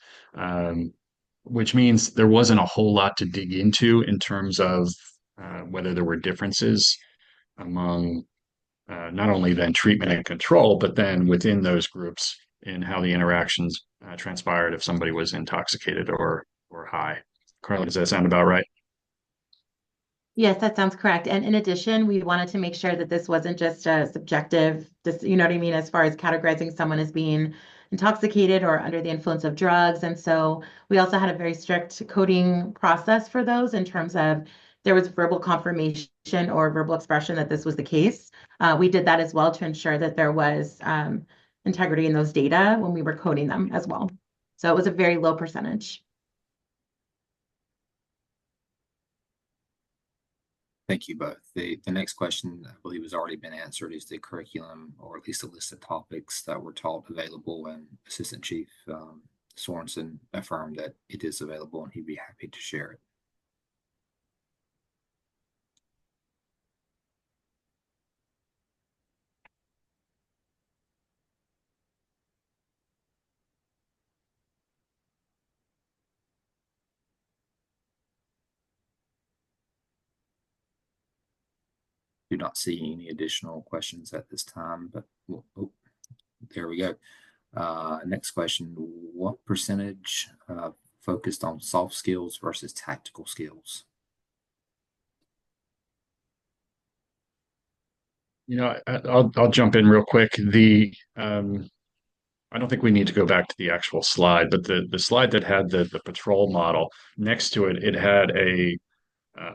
Which means there wasn't a whole lot to dig into in terms of whether there were differences among not only then treatment and control, but then within those groups in how the interactions transpired if somebody was intoxicated or high. Carlena, does that sound about right? Yes, that sounds correct. And in addition, we wanted to make sure that this wasn't just a subjective, you know what I mean, as far as categorizing someone as being intoxicated or under the influence of drugs. And so we also had a very strict coding process for those in terms of there was verbal confirmation or verbal expression that this was the case. We did that as well to ensure that there was integrity in those data when we were coding them as well. So it was a very low percentage. Thank you both. The next question, I believe, has already been answered. Is the curriculum, or at least a list of topics that were taught, available? And Assistant Chief Sorensen affirmed that it is available and he'd be happy to share it. Do not see any additional questions at this time, but oh, there we go. Next question, what percentage focused on soft skills versus tactical skills? I'll jump in real quick. I don't think we need to go back to the actual slide, but the slide that had the patrol model next to it, it had a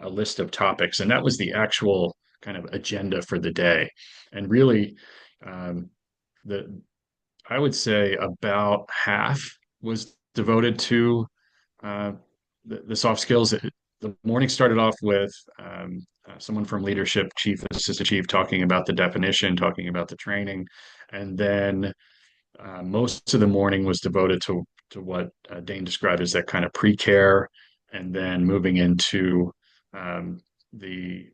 list of topics, and that was the actual kind of agenda for the day. And really, the I would say about half was devoted to the soft skills. The morning started off with someone from leadership, chief, assistant chief, talking about the definition, talking about the training, and then most of the morning was devoted to what Dane described as that kind of pre-care, and then moving into the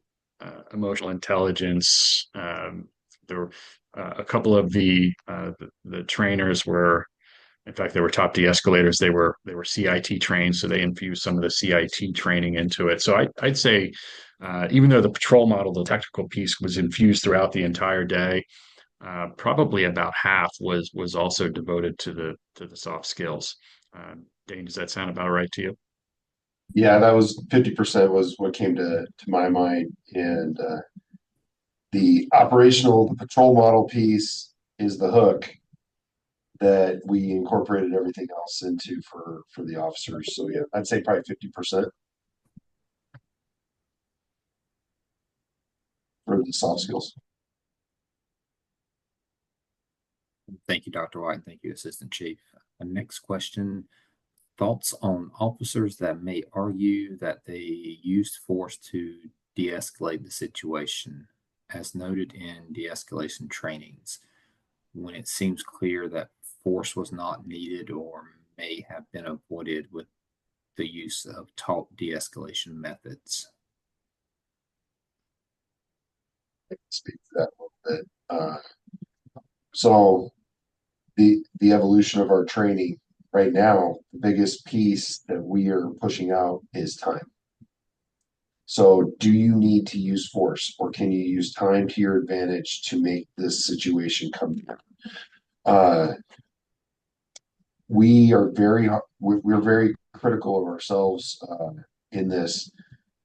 emotional intelligence. There were a couple of the trainers were, in fact, they were top de-escalators. They were CIT trained, so they infused some of the CIT training into it. So I'd say, even though the patrol model, the technical piece, was infused throughout the entire day, probably about half was also devoted to the soft skills. Dane, does that sound about right to you? Yeah, that was 50% was what came to my mind. And the patrol model piece is the hook that we incorporated everything else into for the officers. So yeah, I'd say probably 50% for the soft skills. Thank you, Dr. White. Thank you, Assistant Chief. Next question, thoughts on officers that may argue that they used force to de-escalate the situation, as noted in de-escalation trainings, when it seems clear that force was not needed or may have been avoided with the use of taught de-escalation methods. I can speak to that a little bit. So the evolution of our training right now, the biggest piece that we are pushing out is time. So do you need to use force, or can you use time to your advantage to make this situation come down? We're very critical of ourselves in this.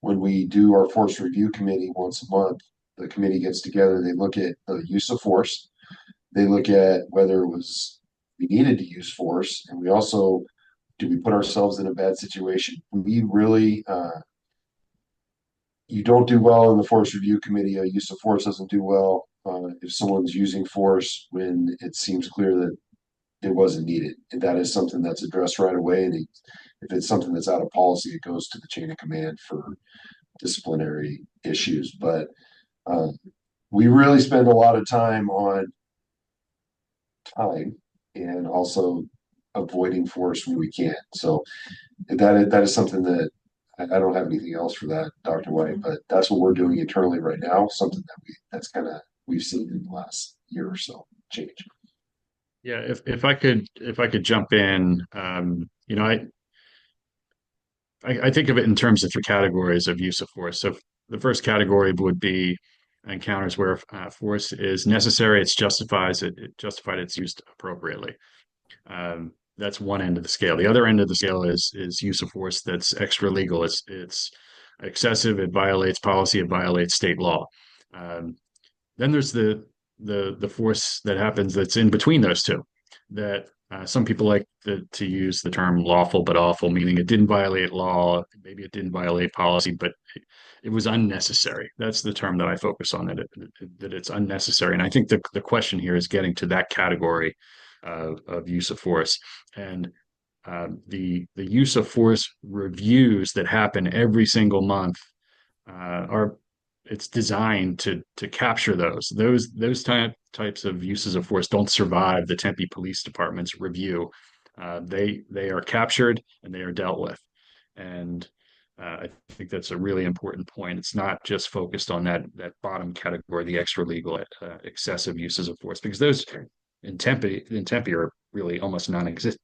When we do our force review committee once a month, the committee gets together, they look at the use of force, they look at whether we needed to use force, and we also, do we put ourselves in a bad situation? We really, you don't do well in the force review committee. A use of force doesn't do well if someone's using force when it seems clear that it wasn't needed. And that is something that's addressed right away. And if it's something that's out of policy, it goes to the chain of command for disciplinary issues. But we really spend a lot of time on time and also avoiding force when we can. So that is something that I don't have anything else for that, Dr. White, but that's what we're doing internally right now. Something that we've seen in the last year or so change. Yeah, if I could jump in, I think of it in terms of three categories of use of force. So the first category would be encounters where force is necessary, it justified its use appropriately. That's one end of the scale. The other end of the scale is use of force that's extra legal. It's excessive. It violates policy. It violates state law. Then there's the force that happens that's in between those two, that Some people like to use the term lawful but awful, meaning it didn't violate law, maybe it didn't violate policy, but it was unnecessary. That's the term that I focus on, that it's unnecessary. And I think the question here is getting to that category of use of force. And the use of force reviews that happen every single month are it's designed to capture those types of uses of force don't survive the Tempe Police Department's review. They are captured and they are dealt with, and I think that's a really important point. It's not just focused on that bottom category, the extra legal excessive uses of force, because those in Tempe are really almost non-existent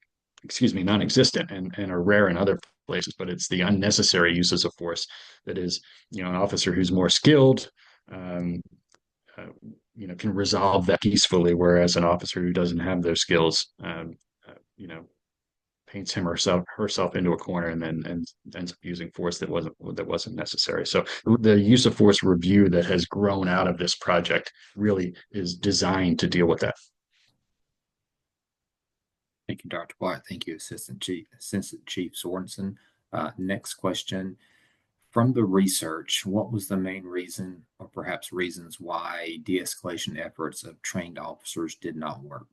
and are rare in other places, but it's the unnecessary uses of force that is, an officer who's more skilled, um, uh, can resolve that peacefully, whereas an officer who doesn't have those skills, uh, you know, paints him or herself into a corner and then ends up using force that wasn't necessary. So the use of force review that has grown out of this project really is designed to deal with that. Thank you, Dr. White. Thank you, Assistant Chief Sorensen. Next question. From the research, what was the main reason or perhaps reasons why de-escalation efforts of trained officers did not work?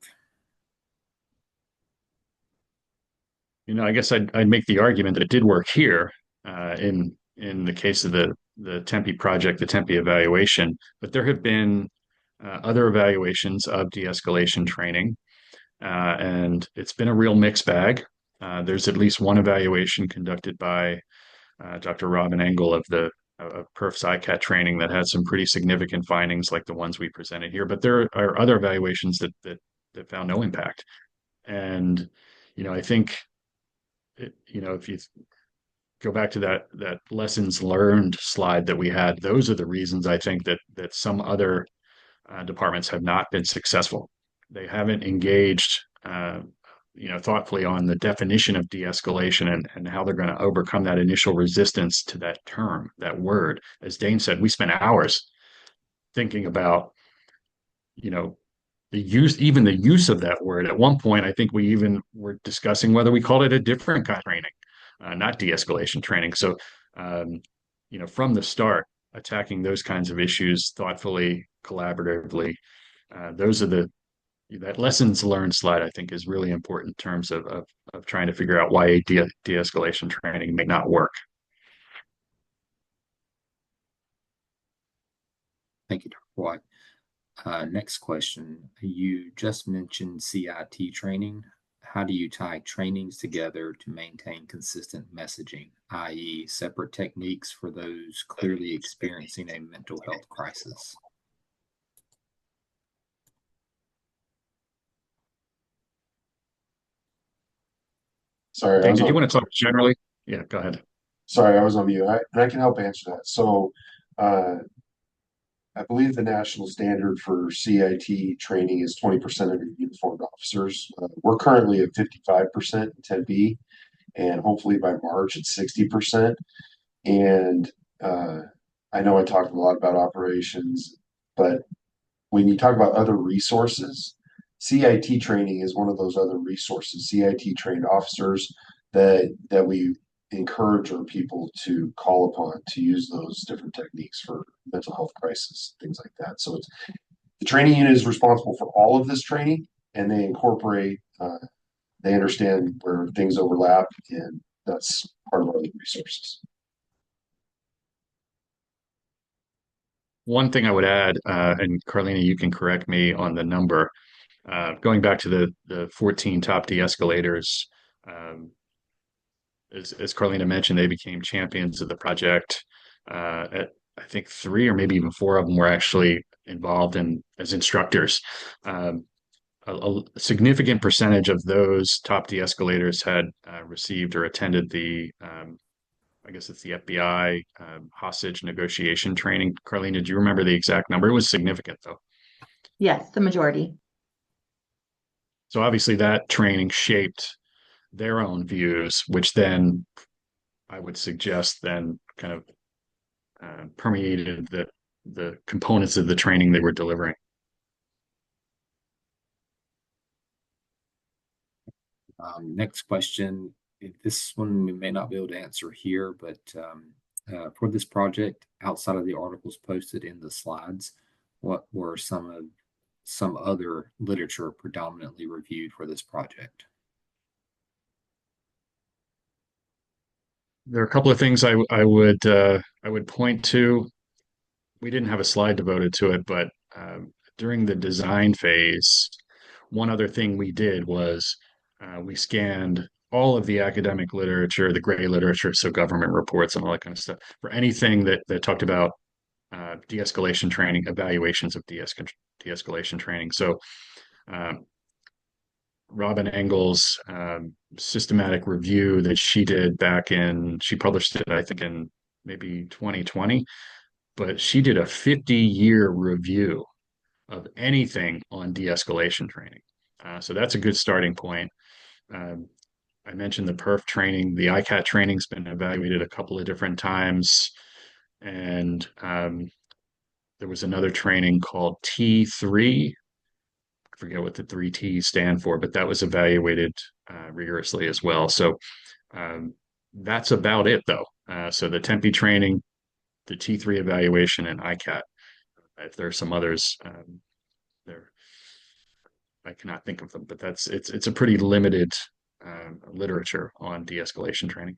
I guess I'd make the argument that it did work here in the case of the Tempe project, the Tempe evaluation, but there have been other evaluations of de-escalation training, and it's been a real mixed bag. There's at least one evaluation conducted by Dr. Robin Engel of the PERF's ICAT training that had some pretty significant findings, like the ones we presented here. But there are other evaluations that found no impact, and I think if you go back to that lessons learned slide that we had, those are the reasons I think that some other departments have not been successful. They haven't engaged, thoughtfully on the definition of de-escalation and how they're going to overcome that initial resistance to that term, that word. As Dane said, we spent hours thinking about, even the use of that word. At one point, I think we even were discussing whether we called it a different kind of training, not de-escalation training. So, from the start, attacking those kinds of issues thoughtfully, collaboratively, those are that lessons learned slide, I think, is really important in terms of trying to figure out why a de-escalation training may not work. Thank you, Dr. White. Next question. You just mentioned CIT training. How do you tie trainings together to maintain consistent messaging, i.e., separate techniques for those clearly experiencing a mental health crisis? Sorry, Dane, did you want to talk generally? Yeah, go ahead. sorry, I was on mute. I can help answer that. So, uh, I believe the national standard for CIT training is 20% of your uniformed officers. We're currently at 55% in Tempe, and hopefully by March it's 60%. And I know I talked a lot about operations, but when you talk about other resources, CIT training is one of those other resources. CIT trained officers that we encourage our people to call upon to use those different techniques for mental health crisis, things like that. So the training unit is responsible for all of this training, and they incorporate, they understand where things overlap, and that's part of our resources. One thing I would add, and Carlena, you can correct me on the number, going back to the 14 top de-escalators, um, as Carlena mentioned, they became champions of the project. I think three or maybe even four of them were actually involved as instructors. A significant percentage of those top de-escalators had received or attended I guess it's the FBI hostage negotiation training. Carlena, do you remember the exact number? It was significant, though. Yes, the majority. So obviously that training shaped their own views, which then I would suggest then kind of permeated the components of the training they were delivering. Next question. This one we may not be able to answer here, but for this project, outside of the articles posted in the slides, what were some other literature predominantly reviewed for this project? There are a couple of things I would point to. We didn't have a slide devoted to it, but during the design phase, one other thing we did was we scanned all of the academic literature, the gray literature, so government reports and all that kind of stuff, for anything that talked about de-escalation training, evaluations of de-escalation training. So Robin Engel's systematic review that she did she published it, I think, in maybe 2020, but she did a 50-year review of anything on de-escalation training. So that's a good starting point. I mentioned the perf training. The ICAT training's been evaluated a couple of different times. And there was another training called T3. I forget what the three T's stand for, but that was evaluated rigorously as well. So that's about it, though. So the Tempe training, the T3 evaluation, and ICAT. If there are some others, there I cannot think of them, but it's a pretty limited literature on de-escalation training.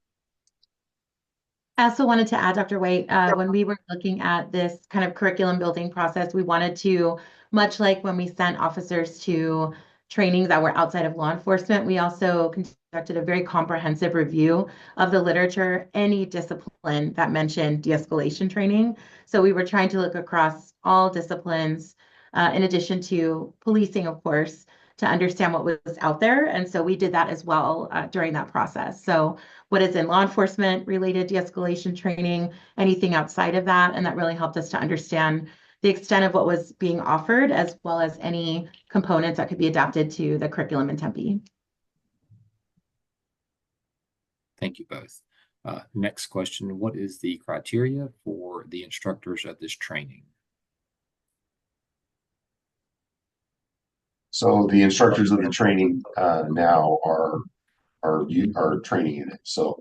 I also wanted to add, Dr. White, when we were looking at this kind of curriculum building process, we wanted to, much like when we sent officers to trainings that were outside of law enforcement, we also conducted a very comprehensive review of the literature, any discipline that mentioned de-escalation training. So we were trying to look across all disciplines, in addition to policing, of course, to understand what was out there. And so we did that as well during that process. So what is in law enforcement related de-escalation training, anything outside of that. And that really helped us to understand the extent of what was being offered, as well as any components that could be adapted to the curriculum in Tempe. Thank you both. Next question, what is the criteria for the instructors of this training? So the instructors of the training now are training in it. So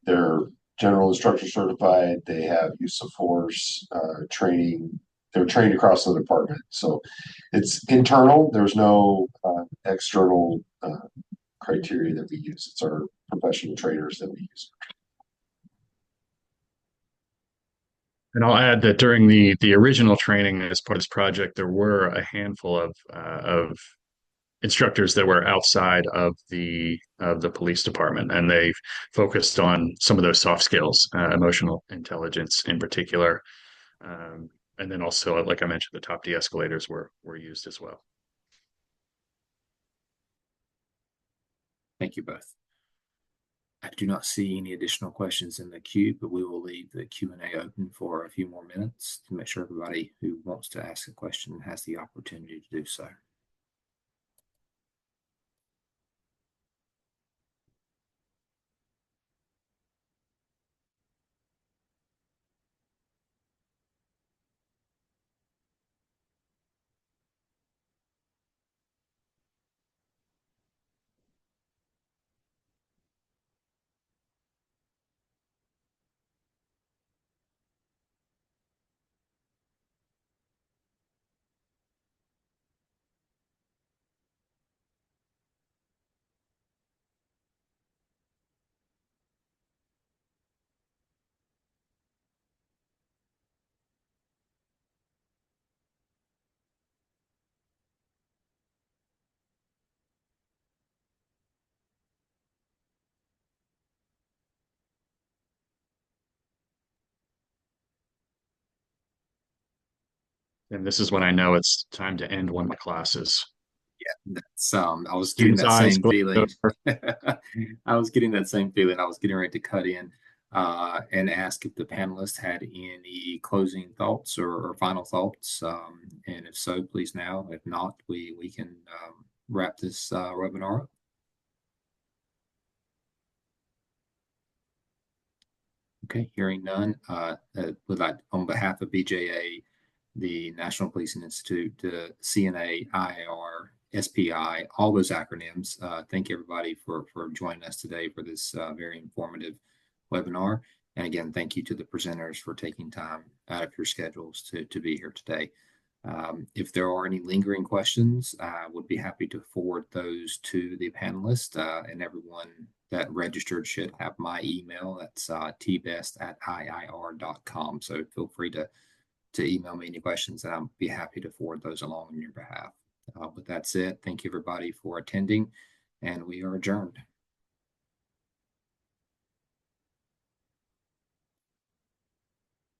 they're general instructor certified. They have use of force training. They're trained across the department. So it's internal. There's no external criteria that we use. It's our professional trainers that we use. And I'll add that during the original training as part of this project, there were a handful of instructors that were outside of the police department, and they focused on some of those soft skills, emotional intelligence in particular, and then also, like I mentioned, the top de-escalators were used as well. Thank you both. I do not see any additional questions in the queue, but we will leave the Q&A open for a few more minutes to make sure everybody who wants to ask a question has the opportunity to do so. And this is when I know it's time to end one of my classes. Yeah, that's I was getting that same feeling. I was getting that same feeling. I was getting ready to cut in and ask if the panelists had any closing thoughts or final thoughts. And if so, please now. If not, we can wrap this webinar up. Okay, hearing none. Would like, on behalf of BJA, the National Policing Institute, the CNA, IAR, SPI, all those acronyms. Thank everybody for joining us today for this very informative webinar. And again, thank you to the presenters for taking time out of your schedules to be here today. If there are any lingering questions, I would be happy to forward those to the panelists, and everyone that registered should have my email. That's tbest@iir.com. So feel free to email me any questions, and I'll be happy to forward those along on your behalf. With that said, thank you everybody for attending, and we are adjourned.